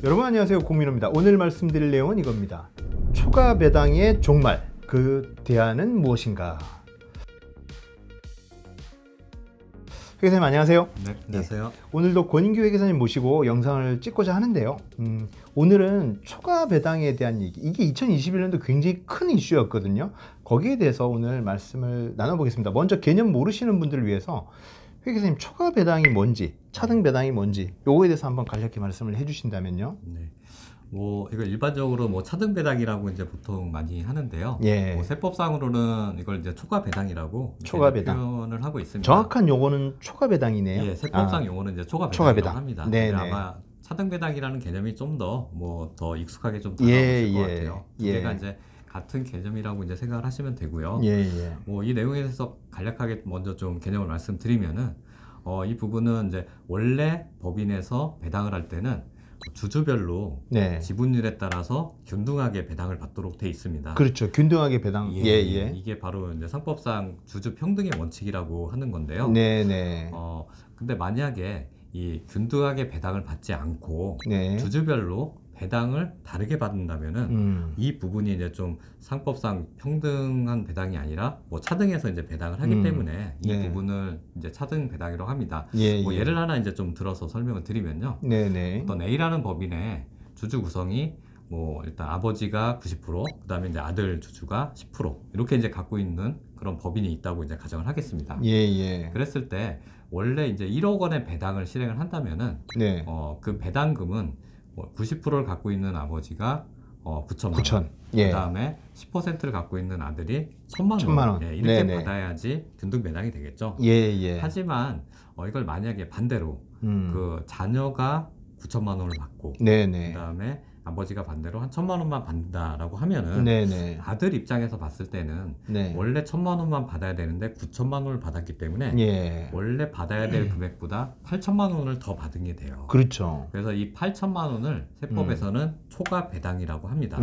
여러분 안녕하세요, 공민호입니다. 오늘 말씀드릴 내용은 이겁니다. 초과 배당의 종말, 그 대안은 무엇인가? 회계사님 안녕하세요. 네, 안녕하세요. 오늘도 권인규 회계사님 모시고 영상을 찍고자 하는데요. 오늘은 초과 배당에 대한 얘기, 이게 2021년도 굉장히 큰 이슈였거든요. 거기에 대해서 오늘 말씀을 나눠보겠습니다. 먼저 개념 모르시는 분들을 위해서 회계사님 초과 배당이 뭔지, 차등 배당이 뭔지 요거에 대해서 한번 간략히 말씀을 해주신다면요. 네. 이거 일반적으로 차등 배당이라고 이제 보통 많이 하는데요. 예. 세법상으로는 이걸 이제 초과 배당이라고 초과 배당 표현을 하고 있습니다. 정확한 용어는 초과 배당이네요. 예, 세법상 용어는 이제 초과 초과 배당이라고 배당. 합니다. 네네. 근데 아마 차등 배당이라는 개념이 좀 더 익숙하게 좀 다가오실 것 같아요. 두 개가 이제 같은 개념이라고 이제 생각을 하시면 되고요. 이 내용에 대해서 간략하게 먼저 좀 개념을 말씀드리면은 이 부분은 이제 원래 법인에서 배당을 할 때는 주주별로 지분율에 따라서 균등하게 배당을 받도록 돼 있습니다. 그렇죠. 균등하게 배당. 이게 바로 이제 상법상 주주 평등의 원칙이라고 하는 건데요. 근데 만약에 이 균등하게 배당을 받지 않고 주주별로 배당을 다르게 받는다면은 이 부분이 이제 좀 상법상 평등한 배당이 아니라 차등해서 이제 배당을 하기 때문에 이 부분을 이제 차등 배당이라고 합니다. 예를 하나 이제 좀 들어서 설명을 드리면요. 어떤 A라는 법인의 주주 구성이 일단 아버지가 90%, 그다음에 이제 아들 주주가 10% 이렇게 이제 갖고 있는 그런 법인이 있다고 이제 가정을 하겠습니다. 그랬을 때 원래 이제 1억 원의 배당을 실행을 한다면은 그 배당금은 90%를 갖고 있는 아버지가 9천만 원, 그다음에 10%를 갖고 있는 아들이 1,000만 원, 이렇게 받아야지 균등 배당이 되겠죠. 하지만 이걸 만약에 반대로 그 자녀가 9천만 원을 받고 그다음에 아버지가 반대로 한 1,000만 원만 받는다라고 하면은 아들 입장에서 봤을 때는 원래 1,000만 원만 받아야 되는데 9천만 원을 받았기 때문에 원래 받아야 될 금액보다 8천만 원을 더 받은 게 돼요. 그렇죠. 그래서 이 8천만 원을 세법에서는 초과 배당이라고 합니다.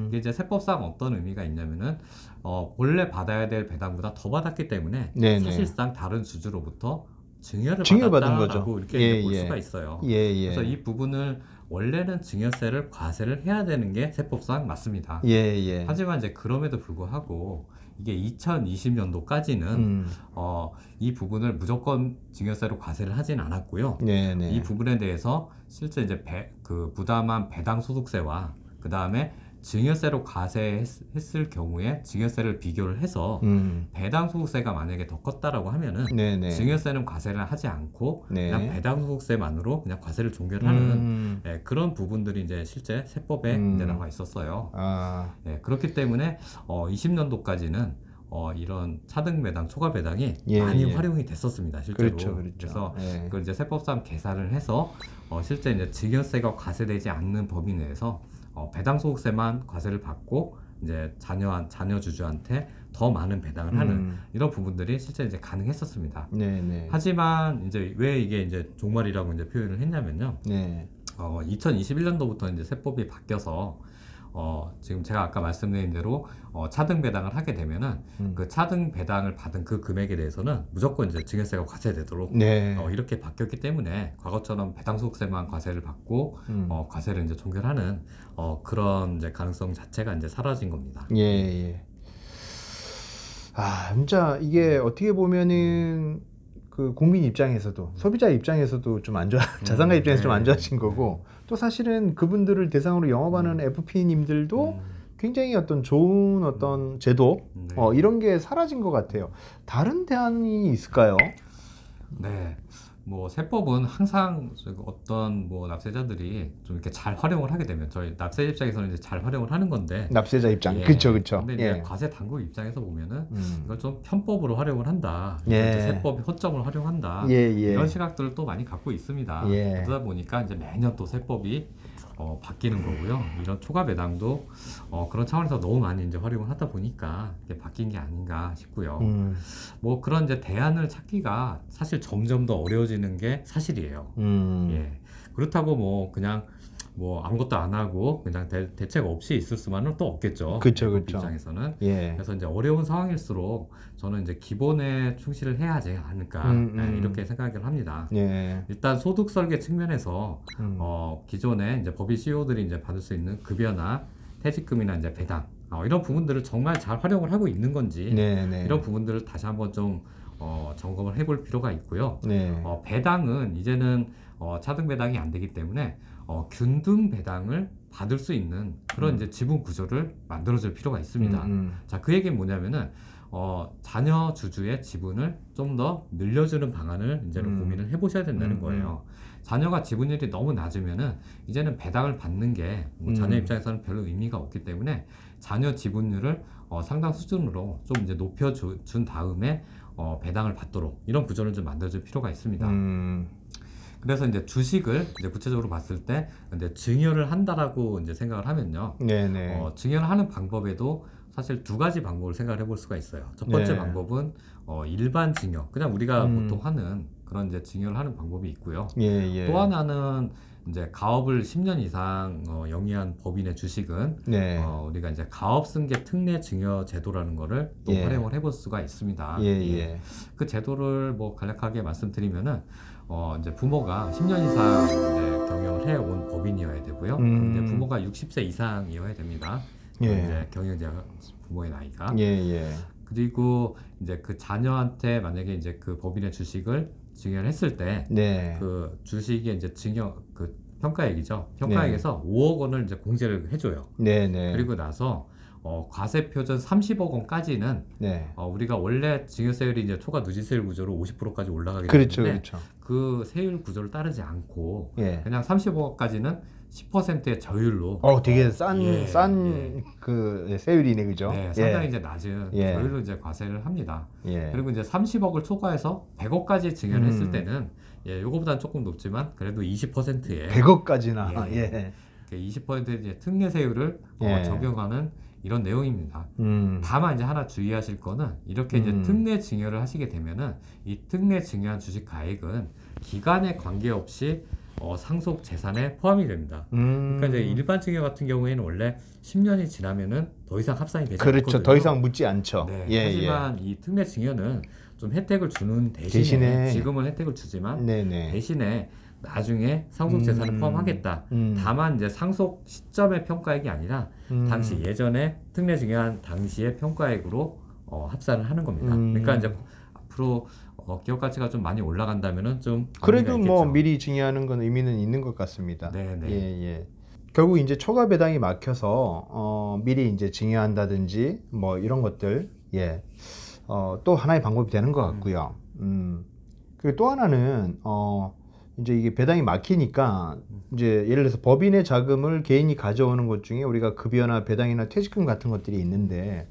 이게 이제 세법상 어떤 의미가 있냐면은 원래 받아야 될 배당보다 더 받았기 때문에 사실상 다른 주주로부터 증여를 받은 거죠. 이렇게 볼 수가 있어요. 그래서 이 부분을 원래는 증여세를 과세를 해야 되는 게 세법상 맞습니다. 하지만 이제 그럼에도 불구하고 이게 2020년도까지는 이 부분을 무조건 증여세로 과세를 하진 않았고요. 이 부분에 대해서 실제 이제 부담한 배당 소득세와 그 다음에 증여세로 과세했을 경우에 증여세를 비교를 해서 배당 소득세가 만약에 더 컸다라고 하면은 증여세는 과세를 하지 않고 그냥 배당 소득세만으로 그냥 과세를 종결을 하는 그런 부분들이 이제 실제 세법에 이제 나와 있었어요. 그렇기 때문에 20년도까지는 이런 차등 배당, 초과 배당이 많이 활용이 됐었습니다, 실제로. 그래서 그걸 이제 세법상 계산을 해서 실제 이제 증여세가 과세되지 않는 범위 내에서 배당 소득세만 과세를 받고 이제 자녀 주주한테 더 많은 배당을 하는 이런 부분들이 실제 이제 가능했었습니다. 하지만 이제 왜 이게 이제 종말이라고 이제 표현을 했냐면요. 2021년도부터 이제 세법이 바뀌어서 지금 제가 아까 말씀드린 대로 차등 배당을 하게 되면은 그 차등 배당을 받은 그 금액에 대해서는 무조건 이제 증여세가 과세되도록 이렇게 바뀌었기 때문에 과거처럼 배당 소득세만 과세를 받고 과세를 이제 종결하는 그런 이제 가능성 자체가 이제 사라진 겁니다. 진짜 이게 어떻게 보면은 그 국민 입장에서도 소비자 입장에서도 좀 안 좋아, 자산가 입장에서 좀 안 좋아진 거고, 또 사실은 그분들을 대상으로 영업하는 FP님들도 굉장히 어떤 좋은 어떤 제도 이런 게 사라진 것 같아요. 다른 대안이 있을까요? 세법은 항상 어떤 납세자들이 좀 이렇게 잘 활용을 하게 되면 저희 납세자 입장에서는 이제 잘 활용을 하는 건데, 납세자 입장, 그렇죠. 근데 이제 과세 당국 입장에서 보면은 이걸 좀 편법으로 활용을 한다, 세법의 허점을 활용한다, 이런 시각들을 또 많이 갖고 있습니다. 그러다 보니까 이제 매년 또 세법이 바뀌는 거고요. 이런 초과 배당도 그런 차원에서 너무 많이 이제 활용을 하다 보니까 이게 바뀐 게 아닌가 싶고요. 그런 이제 대안을 찾기가 사실 점점 더 어려워지는 게 사실이에요. 그렇다고 그냥 뭐 아무것도 안 하고 그냥 대책 없이 있을 수만은 또 없겠죠. 그렇죠, 외국 그렇죠. 입장에서는. 예. 그래서 이제 어려운 상황일수록 저는 이제 기본에 충실을 해야 하지 않을까 이렇게 생각을 합니다. 예. 일단 소득 설계 측면에서 기존에 이제 법인 CEO들이 이제 받을 수 있는 급여나 퇴직금이나 이제 배당 이런 부분들을 정말 잘 활용을 하고 있는 건지 네네. 이런 부분들을 다시 한번 좀 점검을 해볼 필요가 있고요. 네. 배당은 이제는 차등 배당이 안 되기 때문에 균등 배당을 받을 수 있는 그런 이제 지분 구조를 만들어줄 필요가 있습니다. 자, 그 얘기는 뭐냐면은 자녀 주주의 지분을 좀 더 늘려주는 방안을 이제는 고민을 해보셔야 된다는 거예요. 자녀가 지분율이 너무 낮으면은 이제는 배당을 받는 게 자녀 입장에서는 별로 의미가 없기 때문에 자녀 지분율을 상당 수준으로 좀 이제 높여준 다음에 배당을 받도록 이런 구조를 좀 만들어줄 필요가 있습니다. 그래서 이제 주식을 이제 구체적으로 봤을 때 근데 증여를 한다라고 이제 생각을 하면요. 네네. 증여를 하는 방법에도 사실 두 가지 방법을 생각을 해볼 수가 있어요. 첫 번째 네. 방법은 일반 증여, 그냥 우리가 보통 하는 그런 이제 증여를 하는 방법이 있고요. 예. 또 하나는 이제 가업을 10년 이상 영위한 법인의 주식은 네. 우리가 이제 가업승계 특례 증여 제도라는 거를 또 활용을 해볼 수가 있습니다. 그 제도를 뭐 간략하게 말씀드리면은 이제 부모가 10년 이상 이제 경영을 해온 법인이어야 되고요. 그럼 이제 부모가 60세 이상이어야 됩니다. 이제 경영자 부모의 나이가. 그리고 이제 그 자녀한테 만약에 이제 그 법인의 주식을 증여를 했을 때 그 주식의 이제 증여 그 평가액이죠. 평가액에서 5억 원을 이제 공제를 해줘요. 그리고 나서 과세 표준 30억 원까지는 우리가 원래 증여세율이 이제 초과 누진세율 구조로 50%까지 올라가기 때문에 그 세율 구조를 따르지 않고 그냥 30억까지는 10%의 저율로 되게 싼 그 세율이네, 그죠? 네, 상당히 이제 낮은 저율로 이제 과세를 합니다. 그리고 이제 30억을 초과해서 100억까지 증여를 했을 때는 요거보다는 조금 높지만 그래도 20%의 100억까지나 20%의 이제 특례세율을 적용하는 이런 내용입니다. 다만 이제 하나 주의하실 거는 이렇게 이제 특례 증여를 하시게 되면은 이 특례 증여한 주식 가액은 기간에 관계없이 상속 재산에 포함이 됩니다. 그러니까 이제 일반 증여 같은 경우에는 원래 10년이 지나면은 더 이상 합산이 되지 않거든요. 그렇죠. 더 이상 묻지 않죠. 하지만 이 특례 증여는 좀 혜택을 주는 대신에 지금은 혜택을 주지만 대신에 나중에 상속 재산을 포함하겠다. 다만 이제 상속 시점의 평가액이 아니라 당시 예전에 특례 증여한 당시의 평가액으로 합산을 하는 겁니다. 그러니까 이제 앞으로 기업 가치가 좀 많이 올라간다면은 좀 그래도 뭐 미리 증여하는 건 의미는 있는 것 같습니다. 결국 이제 초과 배당이 막혀서 미리 이제 증여한다든지 뭐 이런 것들 또 하나의 방법이 되는 것 같고요. 그리고 또 하나는 이제 이게 배당이 막히니까 이제 예를 들어서 법인의 자금을 개인이 가져오는 것 중에 우리가 급여나 배당이나 퇴직금 같은 것들이 있는데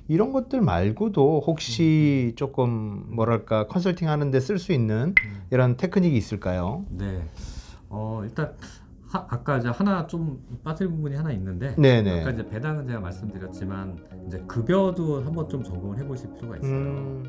이런 것들 말고도 혹시 조금 뭐랄까 컨설팅 하는데 쓸 수 있는 이런 테크닉이 있을까요? 일단 아까 이제 하나 좀 빠질 부분이 하나 있는데 아까 이제 배당은 제가 말씀드렸지만 이제 급여도 한번 좀 점검을 해보실 필요가 있어요.